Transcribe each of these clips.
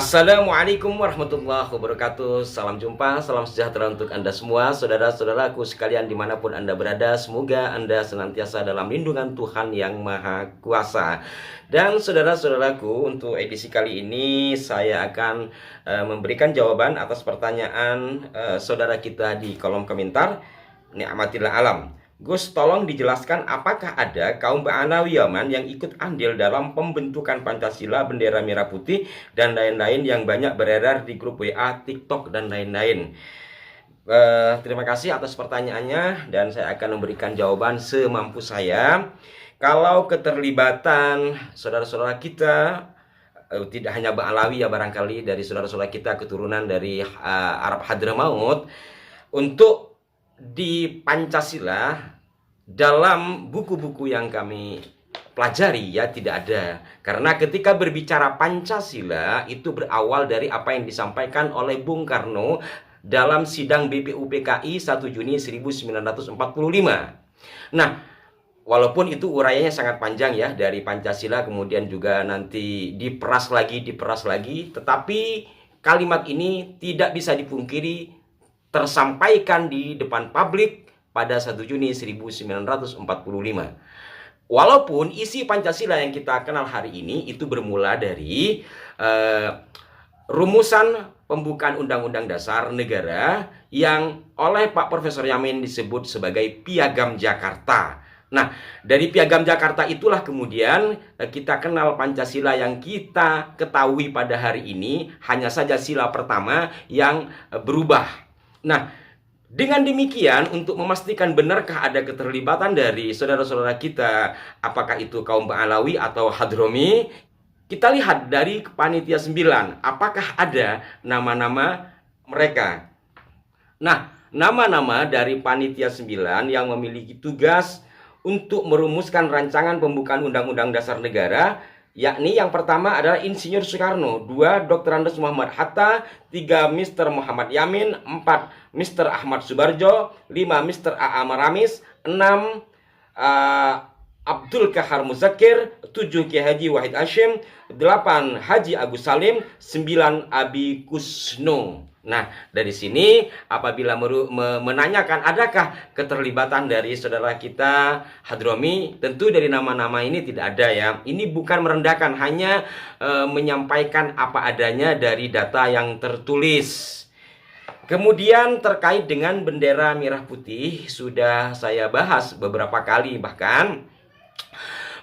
Assalamualaikum warahmatullahi wabarakatuh. Salam jumpa, salam sejahtera untuk Anda semua, saudara-saudaraku sekalian dimanapun Anda berada. Semoga Anda senantiasa dalam lindungan Tuhan yang Maha Kuasa. Dan saudara-saudaraku, untuk edisi kali ini saya akan memberikan jawaban atas pertanyaan saudara kita di kolom komentar. Ni'matillah alam. Gus, tolong dijelaskan apakah ada kaum Ba'alawi Yaman yang ikut andil dalam pembentukan Pancasila, bendera merah putih, dan lain-lain yang banyak beredar di grup WA, TikTok, dan lain-lain. Terima kasih atas pertanyaannya dan saya akan memberikan jawaban semampu saya. Kalau keterlibatan saudara-saudara kita, tidak hanya Ba'alawi ya, barangkali dari saudara-saudara kita keturunan dari Arab Hadramaut, untuk di Pancasila dalam buku-buku yang kami pelajari ya tidak ada. Karena ketika berbicara Pancasila itu berawal dari apa yang disampaikan oleh Bung Karno dalam sidang BPUPKI 1 Juni 1945. Nah, walaupun itu uraiannya sangat panjang ya, dari Pancasila kemudian juga nanti diperas lagi, tetapi kalimat ini tidak bisa dipungkiri tersampaikan di depan publik pada 1 Juni 1945. Walaupun isi Pancasila yang kita kenal hari ini itu bermula dari rumusan pembukaan Undang-Undang Dasar Negara yang oleh Pak Profesor Yamin disebut sebagai Piagam Jakarta. Nah, dari Piagam Jakarta itulah kemudian kita kenal Pancasila yang kita ketahui pada hari ini, hanya saja sila pertama yang berubah. Nah, dengan demikian untuk memastikan benarkah ada keterlibatan dari saudara-saudara kita, apakah itu kaum Ba'alawi atau Hadromi, kita lihat dari panitia 9, apakah ada nama-nama mereka. Nah, nama-nama dari panitia 9 yang memiliki tugas untuk merumuskan rancangan pembukaan Undang-Undang Dasar Negara, yakni yang pertama adalah Insinyur Soekarno, 2 Dr. Andes Muhammad Hatta, 3 Mr. Muhammad Yamin, 4 Mr. Ahmad Subarjo, 5 Mr. A.A. Maramis, 6 Abdul Kahar Muzakir, 7 Kiai Haji Wahid Hashim, 8 Haji Agus Salim, 9 Abi Kusno. Nah, dari sini apabila menanyakan adakah keterlibatan dari saudara kita Hadromi, tentu dari nama-nama ini tidak ada ya. Ini bukan merendahkan, hanya menyampaikan apa adanya dari data yang tertulis. Kemudian terkait dengan bendera merah putih, sudah saya bahas beberapa kali bahkan,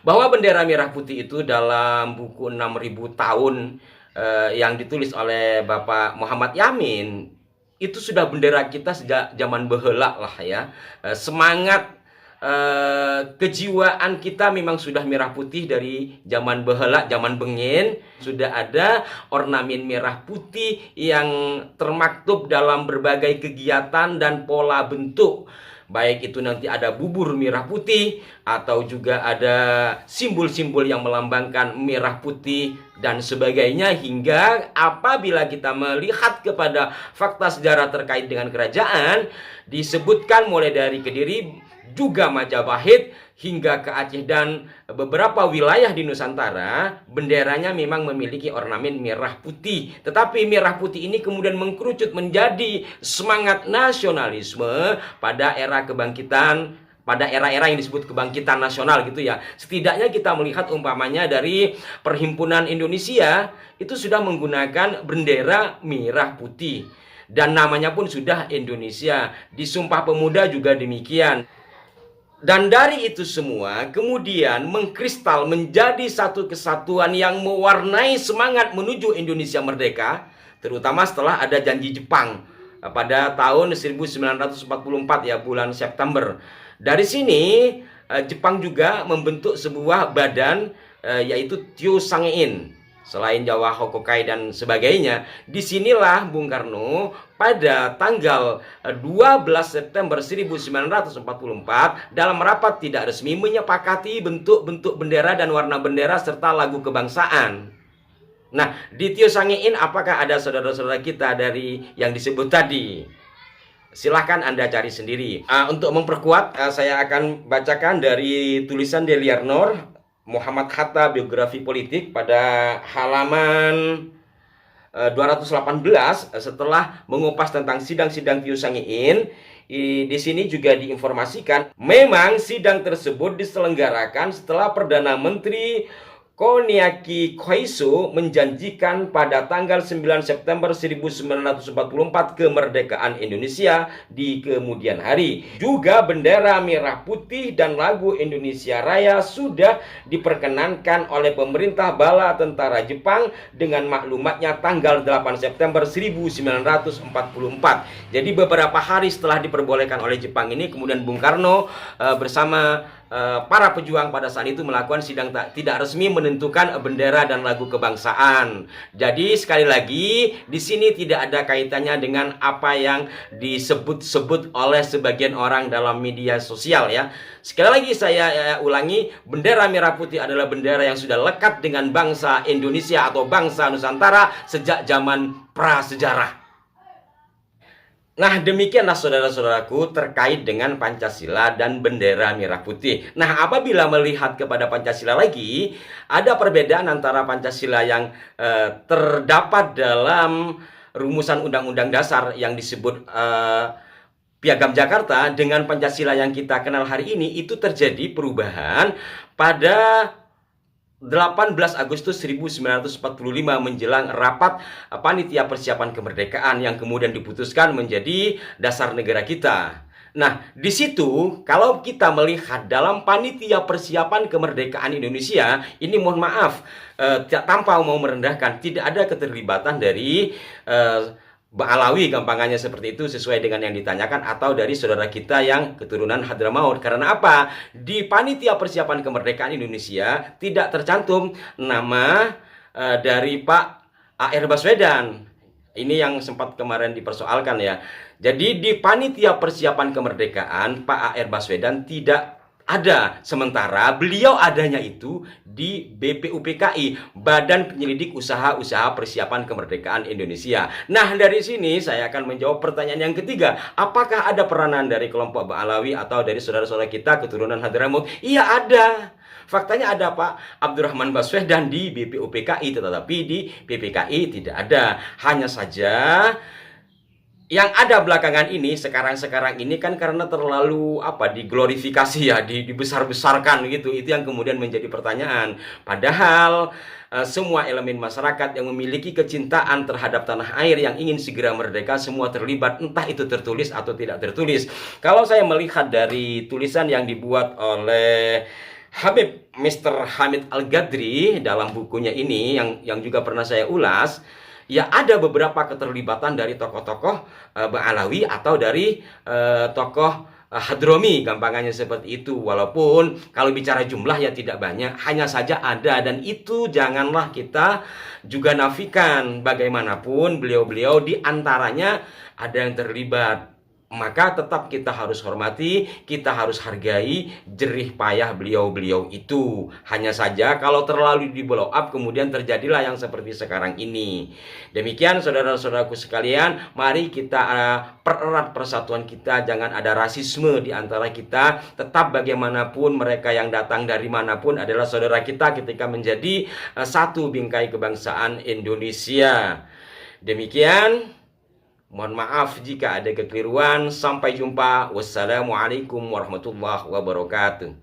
bahwa bendera merah putih itu dalam buku 6000 tahun yang ditulis oleh Bapak Muhammad Yamin, itu sudah bendera kita sejak zaman baheula lah ya. Semangat kejiwaan kita memang sudah merah putih dari zaman baheula, zaman bengin. Sudah ada ornamen merah putih yang termaktub dalam berbagai kegiatan dan pola bentuk. Baik itu nanti ada bubur merah putih, atau juga ada simbol-simbol yang melambangkan merah putih dan sebagainya, hingga apabila kita melihat kepada fakta sejarah terkait dengan kerajaan, disebutkan mulai dari Kediri, juga Majapahit, hingga ke Aceh dan beberapa wilayah di Nusantara, benderanya memang memiliki ornamen merah putih. Tetapi merah putih ini kemudian mengkerucut menjadi semangat nasionalisme pada era kebangkitan, pada era-era yang disebut kebangkitan nasional gitu ya. Setidaknya kita melihat umpamanya dari Perhimpunan Indonesia itu sudah menggunakan bendera merah putih. Dan namanya pun sudah Indonesia. Di Sumpah Pemuda juga demikian. Dan dari itu semua kemudian mengkristal menjadi satu kesatuan yang mewarnai semangat menuju Indonesia merdeka, terutama setelah ada janji Jepang pada tahun 1944 ya, bulan September. Dari sini Jepang juga membentuk sebuah badan yaitu Tyosangein. Selain Jawa Hokokai dan sebagainya, disinilah Bung Karno pada tanggal 12 September 1944 dalam rapat tidak resmi menyepakati bentuk-bentuk bendera dan warna bendera serta lagu kebangsaan. Nah, di Tyosangein apakah ada saudara-saudara kita dari yang disebut tadi? Silahkan Anda cari sendiri. Untuk memperkuat, saya akan bacakan dari tulisan Deliarnor Muhammad Hatta, biografi politik, pada halaman 218 setelah mengupas tentang sidang-sidang Tieu Sangiin, di sini juga diinformasikan memang sidang tersebut diselenggarakan setelah Perdana Menteri Koniaki Koiso menjanjikan pada tanggal 9 September 1944 kemerdekaan Indonesia di kemudian hari. Juga bendera merah putih dan lagu Indonesia Raya sudah diperkenankan oleh pemerintah bala tentara Jepang dengan maklumatnya tanggal 8 September 1944. Jadi beberapa hari setelah diperbolehkan oleh Jepang ini, kemudian Bung Karno bersama para pejuang pada saat itu melakukan sidang tidak resmi menentukan bendera dan lagu kebangsaan. Jadi sekali lagi di sini tidak ada kaitannya dengan apa yang disebut-sebut oleh sebagian orang dalam media sosial ya. Sekali lagi saya ulangi, bendera merah putih adalah bendera yang sudah lekat dengan bangsa Indonesia atau bangsa Nusantara sejak zaman prasejarah. Nah, demikianlah saudara-saudaraku terkait dengan Pancasila dan bendera merah putih. Nah, apabila melihat kepada Pancasila lagi, ada perbedaan antara Pancasila yang terdapat dalam rumusan Undang-Undang Dasar yang disebut Piagam Jakarta dengan Pancasila yang kita kenal hari ini. Itu terjadi perubahan pada 18 Agustus 1945 menjelang rapat panitia persiapan kemerdekaan yang kemudian diputuskan menjadi dasar negara kita. Nah, di situ kalau kita melihat dalam panitia persiapan kemerdekaan Indonesia, ini mohon maaf, tanpa mau merendahkan, tidak ada keterlibatan dari Ba'alawi, gampangannya seperti itu sesuai dengan yang ditanyakan, atau dari saudara kita yang keturunan Hadramaut. Karena apa? Di panitia persiapan kemerdekaan Indonesia tidak tercantum nama dari Pak A.R. Baswedan. Ini yang sempat kemarin dipersoalkan ya. Jadi di panitia persiapan kemerdekaan Pak A.R. Baswedan tidak ada, sementara beliau adanya itu di BPUPKI, Badan Penyelidik Usaha-Usaha Persiapan Kemerdekaan Indonesia. Nah, dari sini saya akan menjawab pertanyaan yang ketiga. Apakah ada peranan dari kelompok Ba'alawi atau dari saudara-saudara kita keturunan Hadramaut? Iya, ada. Faktanya ada Pak Abdurrahman Baswedan di BPUPKI, tetapi di PPKI tidak ada. Hanya saja yang ada belakangan ini, sekarang ini kan karena terlalu diglorifikasi ya, dibesar-besarkan gitu. Itu yang kemudian menjadi pertanyaan. Padahal semua elemen masyarakat yang memiliki kecintaan terhadap tanah air yang ingin segera merdeka semua terlibat, entah itu tertulis atau tidak tertulis. Kalau saya melihat dari tulisan yang dibuat oleh Habib Mr. Hamid Al-Ghadri dalam bukunya ini yang juga pernah saya ulas, ya ada beberapa keterlibatan dari tokoh-tokoh Ba'alawi atau dari tokoh Hadromi, gampangannya seperti itu. Walaupun kalau bicara jumlah ya tidak banyak, hanya saja ada, dan itu janganlah kita juga nafikan. Bagaimanapun beliau-beliau di antaranya ada yang terlibat. Maka tetap kita harus hormati, kita harus hargai jerih payah beliau-beliau itu. Hanya saja kalau terlalu di blow up, kemudian terjadilah yang seperti sekarang ini. Demikian saudara-saudaraku sekalian, mari kita pererat persatuan kita, jangan ada rasisme di antara kita. Tetap bagaimanapun mereka yang datang dari manapun adalah saudara kita ketika menjadi satu bingkai kebangsaan Indonesia. Demikian. Mohon maaf jika ada kekeliruan. Sampai jumpa. Wassalamualaikum warahmatullahi wabarakatuh.